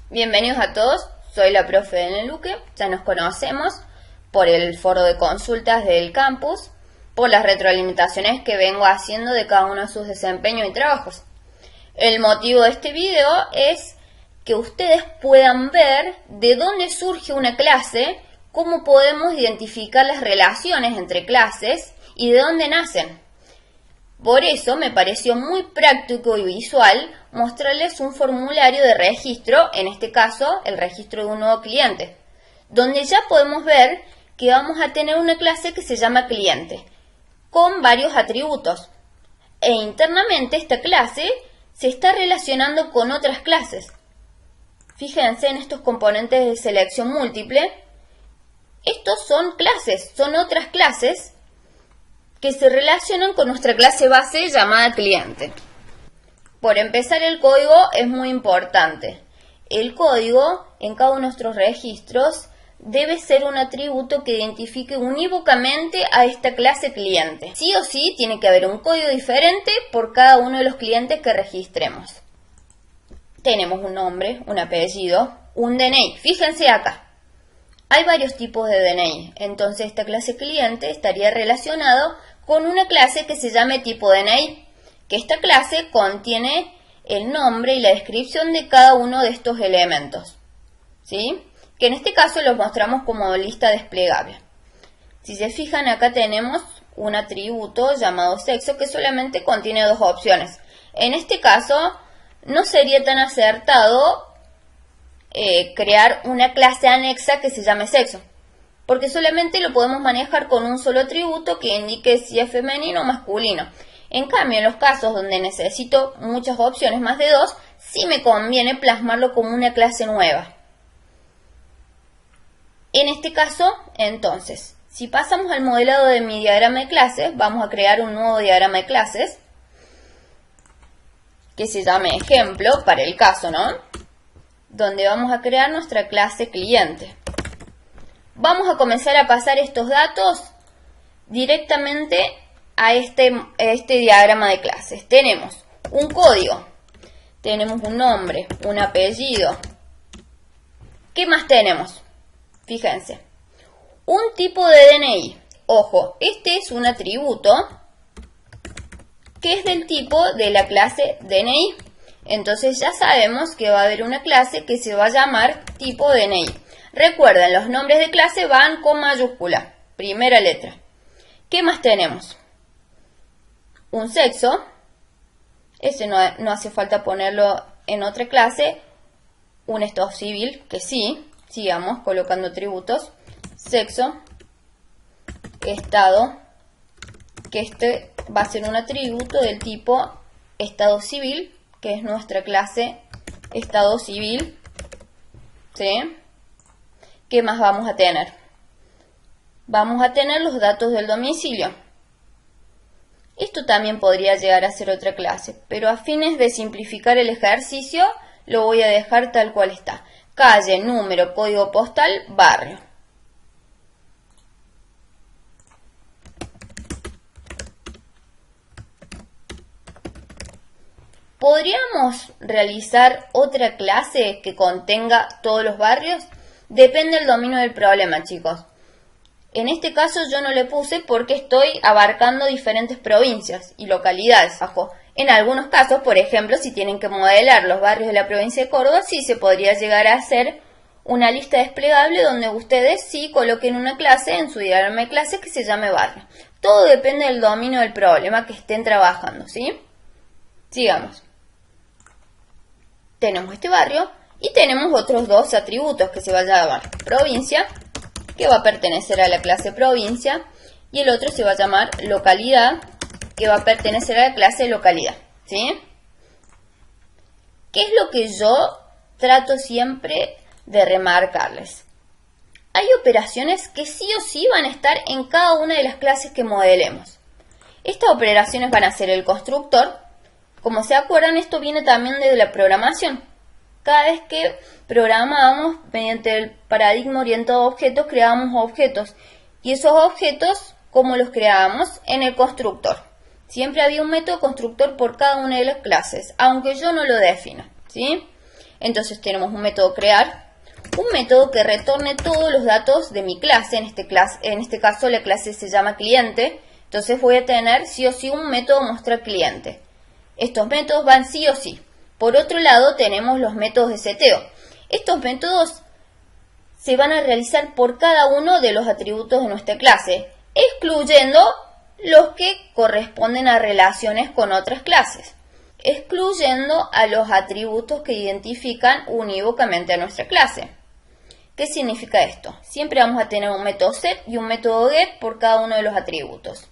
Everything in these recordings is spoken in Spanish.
Bienvenidos a todos, soy la profe Dene Luque, ya nos conocemos por el foro de consultas del campus, por las retroalimentaciones que vengo haciendo de cada uno de sus desempeños y trabajos. El motivo de este video es que ustedes puedan ver de dónde surge una clase, cómo podemos identificar las relaciones entre clases y de dónde nacen. Por eso me pareció muy práctico y visual mostrarles un formulario de registro, en este caso el registro de un nuevo cliente, donde ya podemos ver que vamos a tener una clase que se llama cliente, con varios atributos. E internamente esta clase se está relacionando con otras clases. Fíjense en estos componentes de selección múltiple. Estos son clases, son otras clases que se relacionan con nuestra clase base llamada cliente. Por empezar, el código es muy importante. El código en cada uno de nuestros registros debe ser un atributo que identifique unívocamente a esta clase cliente. Sí o sí tiene que haber un código diferente por cada uno de los clientes que registremos. Tenemos un nombre, un apellido, un DNI. Fíjense acá. Hay varios tipos de DNI, entonces esta clase cliente estaría relacionado con una clase que se llame tipo DNI, que esta clase contiene el nombre y la descripción de cada uno de estos elementos, ¿sí? Que en este caso los mostramos como lista desplegable. Si se fijan, acá tenemos un atributo llamado sexo que solamente contiene dos opciones. En este caso no sería tan acertado crear una clase anexa que se llame sexo, porque solamente lo podemos manejar con un solo atributo que indique si es femenino o masculino. En cambio, en los casos donde necesito muchas opciones, más de dos, sí me conviene plasmarlo como una clase nueva. En este caso, entonces, si pasamos al modelado de mi diagrama de clases, vamos a crear un nuevo diagrama de clases que se llame ejemplo para el caso, ¿no? Donde vamos a crear nuestra clase cliente. Vamos a comenzar a pasar estos datos directamente a este diagrama de clases. Tenemos un código, tenemos un nombre, un apellido. ¿Qué más tenemos? Fíjense, un tipo de DNI. Ojo, este es un atributo que es del tipo de la clase DNI. Entonces ya sabemos que va a haber una clase que se va a llamar tipo DNI. Recuerden, los nombres de clase van con mayúscula, primera letra. ¿Qué más tenemos? Un sexo. Ese no hace falta ponerlo en otra clase. Un estado civil, que sí. Sigamos colocando atributos. Sexo. Estado. Que este va a ser un atributo del tipo estado civil, que es nuestra clase estado civil. ¿Sí? ¿Qué más vamos a tener? Vamos a tener los datos del domicilio. Esto también podría llegar a ser otra clase, pero a fines de simplificar el ejercicio lo voy a dejar tal cual está. Calle, número, código postal, barrio. ¿Podríamos realizar otra clase que contenga todos los barrios? Depende del dominio del problema, chicos. En este caso yo no le puse porque estoy abarcando diferentes provincias y localidades. En algunos casos, por ejemplo, si tienen que modelar los barrios de la provincia de Córdoba, sí se podría llegar a hacer una lista desplegable donde ustedes sí coloquen una clase en su diagrama de clases que se llame barrio. Todo depende del dominio del problema que estén trabajando, ¿sí? Sigamos. Tenemos este barrio y tenemos otros dos atributos que se va a llamar provincia, que va a pertenecer a la clase provincia, y el otro se va a llamar localidad, que va a pertenecer a la clase localidad, ¿sí? ¿Qué es lo que yo trato siempre de remarcarles? Hay operaciones que sí o sí van a estar en cada una de las clases que modelemos. Estas operaciones van a ser el constructor. Como se acuerdan, esto viene también de la programación. Cada vez que programamos mediante el paradigma orientado a objetos, creamos objetos. Y esos objetos, ¿cómo los creábamos? En el constructor. Siempre había un método constructor por cada una de las clases, aunque yo no lo defina, ¿sí? Entonces tenemos un método crear, un método que retorne todos los datos de mi clase. En este caso la clase se llama cliente. Entonces voy a tener sí o sí un método mostrar cliente. Estos métodos van sí o sí. Por otro lado tenemos los métodos de seteo. Estos métodos se van a realizar por cada uno de los atributos de nuestra clase, excluyendo los que corresponden a relaciones con otras clases, excluyendo a los atributos que identifican unívocamente a nuestra clase. ¿Qué significa esto? Siempre vamos a tener un método set y un método get por cada uno de los atributos.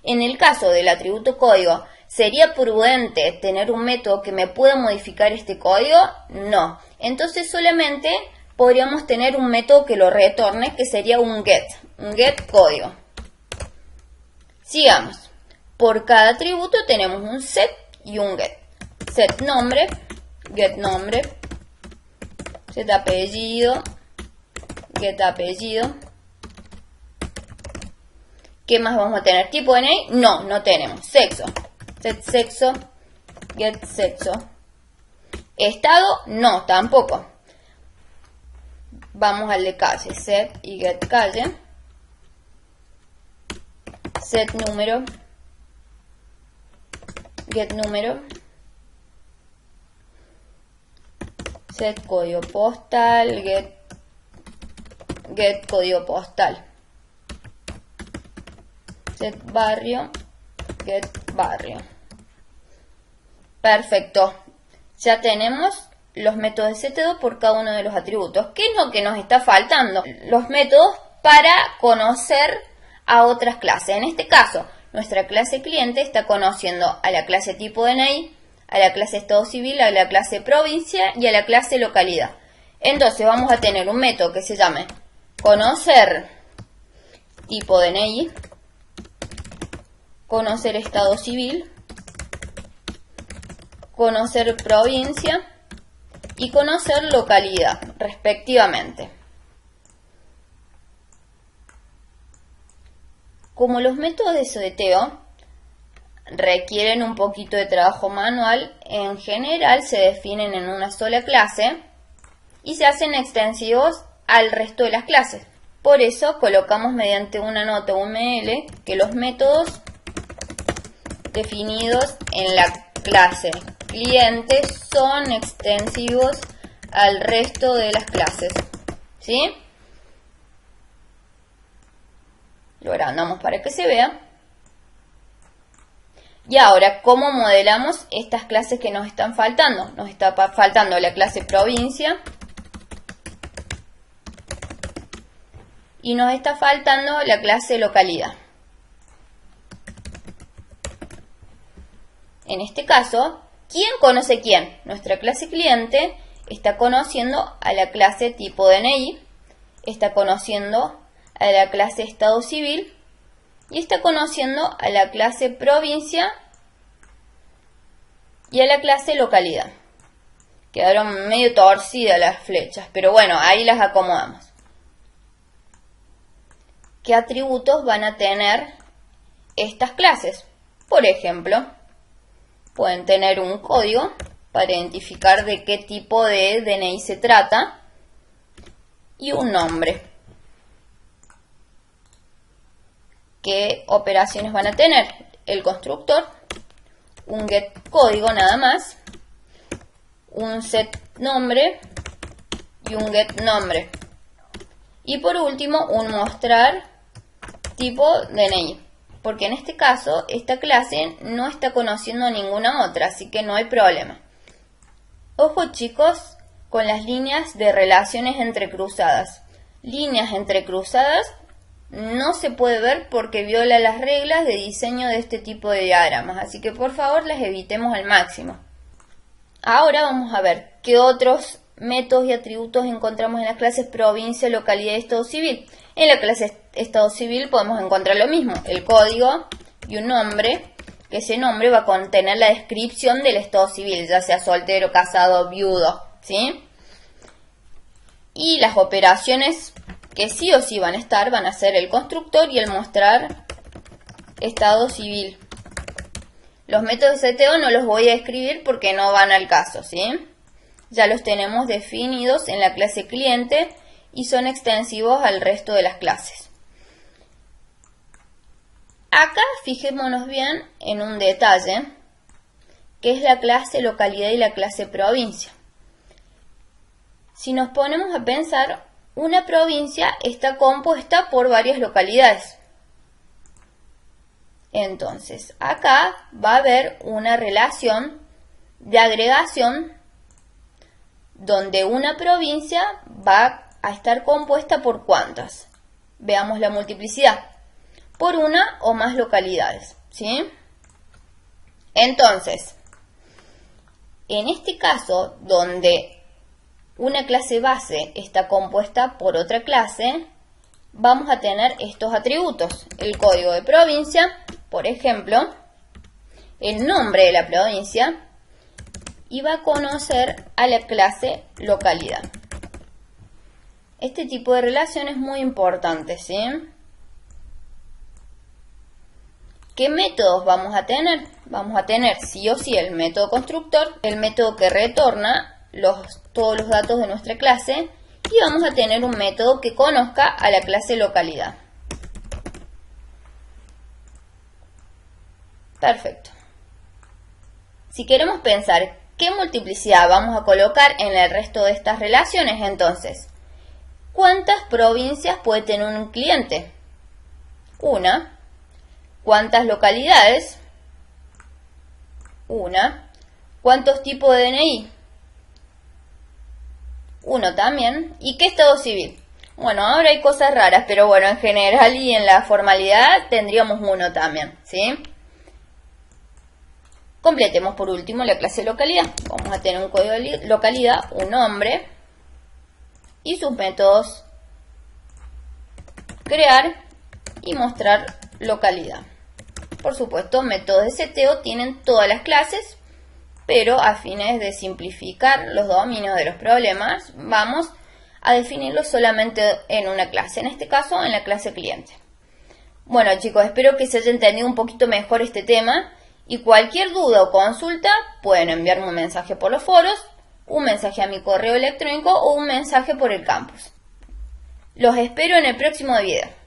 En el caso del atributo código, ¿sería prudente tener un método que me pueda modificar este código? No. Entonces solamente podríamos tener un método que lo retorne, que sería un get código. Sigamos. Por cada atributo tenemos un set y un get. Set nombre, get nombre, set apellido, get apellido. ¿Qué más vamos a tener? ¿Tipo DNA? No, no tenemos. Sexo. Set sexo, get sexo. Estado, no, tampoco. Vamos al de calle, set y get calle. Set número, get número. Set código postal, get código postal. Set barrio, get barrio. Perfecto. Ya tenemos los métodos de seteo por cada uno de los atributos. ¿Qué es lo que nos está faltando? Los métodos para conocer a otras clases. En este caso, nuestra clase cliente está conociendo a la clase tipo DNI, a la clase estado civil, a la clase provincia y a la clase localidad. Entonces vamos a tener un método que se llame conocer tipo DNI, conocer estado civil, conocer provincia y conocer localidad, respectivamente. Como los métodos de seteo requieren un poquito de trabajo manual, en general se definen en una sola clase y se hacen extensivos al resto de las clases. Por eso colocamos mediante una nota UML que los métodos definidos en la clase cliente son extensivos al resto de las clases, ¿sí? Lo agrandamos para que se vea. Y ahora, ¿cómo modelamos estas clases que nos están faltando? Nos está faltando la clase provincia y nos está faltando la clase localidad. En este caso, ¿quién conoce quién? Nuestra clase cliente está conociendo a la clase tipo DNI, está conociendo a la clase estado civil y está conociendo a la clase provincia y a la clase localidad. Quedaron medio torcidas las flechas, pero bueno, ahí las acomodamos. ¿Qué atributos van a tener estas clases? Por ejemplo, pueden tener un código para identificar de qué tipo de DNI se trata y un nombre. ¿Qué operaciones van a tener? El constructor, un get código nada más, un set nombre y un get nombre. Y por último, un mostrar tipo DNI. Porque en este caso, esta clase no está conociendo ninguna otra, así que no hay problema. Ojo chicos, con las líneas de relaciones entrecruzadas. Líneas entrecruzadas no se puede ver porque viola las reglas de diseño de este tipo de diagramas, así que por favor las evitemos al máximo. Ahora vamos a ver qué otros métodos y atributos encontramos en las clases provincia, localidad y estado civil. En la clase estado civil podemos encontrar lo mismo, el código y un nombre, que ese nombre va a contener la descripción del estado civil, ya sea soltero, casado, viudo, ¿sí? Y las operaciones que sí o sí van a estar, van a ser el constructor y el mostrar estado civil. Los métodos de seteo no los voy a escribir porque no van al caso, ¿sí? ya los tenemos definidos en la clase cliente y son extensivos al resto de las clases. Acá fijémonos bien en un detalle, que es la clase localidad y la clase provincia. Si nos ponemos a pensar, una provincia está compuesta por varias localidades. Entonces, acá va a haber una relación de agregación donde una provincia va a estar compuesta por ¿cuántas? Veamos la multiplicidad. Por una o más localidades, ¿sí? Entonces, en este caso, donde una clase base está compuesta por otra clase, vamos a tener estos atributos. El código de provincia, por ejemplo, el nombre de la provincia, y va a conocer a la clase localidad. Este tipo de relación es muy importante, ¿sí? ¿Qué métodos vamos a tener? Vamos a tener sí o sí el método constructor, el método que retorna todos los datos de nuestra clase, y vamos a tener un método que conozca a la clase localidad. Perfecto. Si queremos pensar qué multiplicidad vamos a colocar en el resto de estas relaciones, entonces, ¿cuántas provincias puede tener un cliente? Una. ¿Cuántas localidades? Una. ¿Cuántos tipos de DNI? Uno también. ¿Y qué estado civil? Bueno, ahora hay cosas raras, pero bueno, en general y en la formalidad tendríamos uno también, ¿sí? Completemos por último la clase localidad. Vamos a tener un código de localidad, un nombre y sus métodos crear y mostrar localidad. Por supuesto, métodos de seteo tienen todas las clases, pero a fines de simplificar los dominios de los problemas, vamos a definirlos solamente en una clase, en este caso en la clase cliente. Bueno chicos, espero que se haya entendido un poquito mejor este tema, y cualquier duda o consulta pueden enviarme un mensaje por los foros, un mensaje a mi correo electrónico o un mensaje por el campus. Los espero en el próximo video.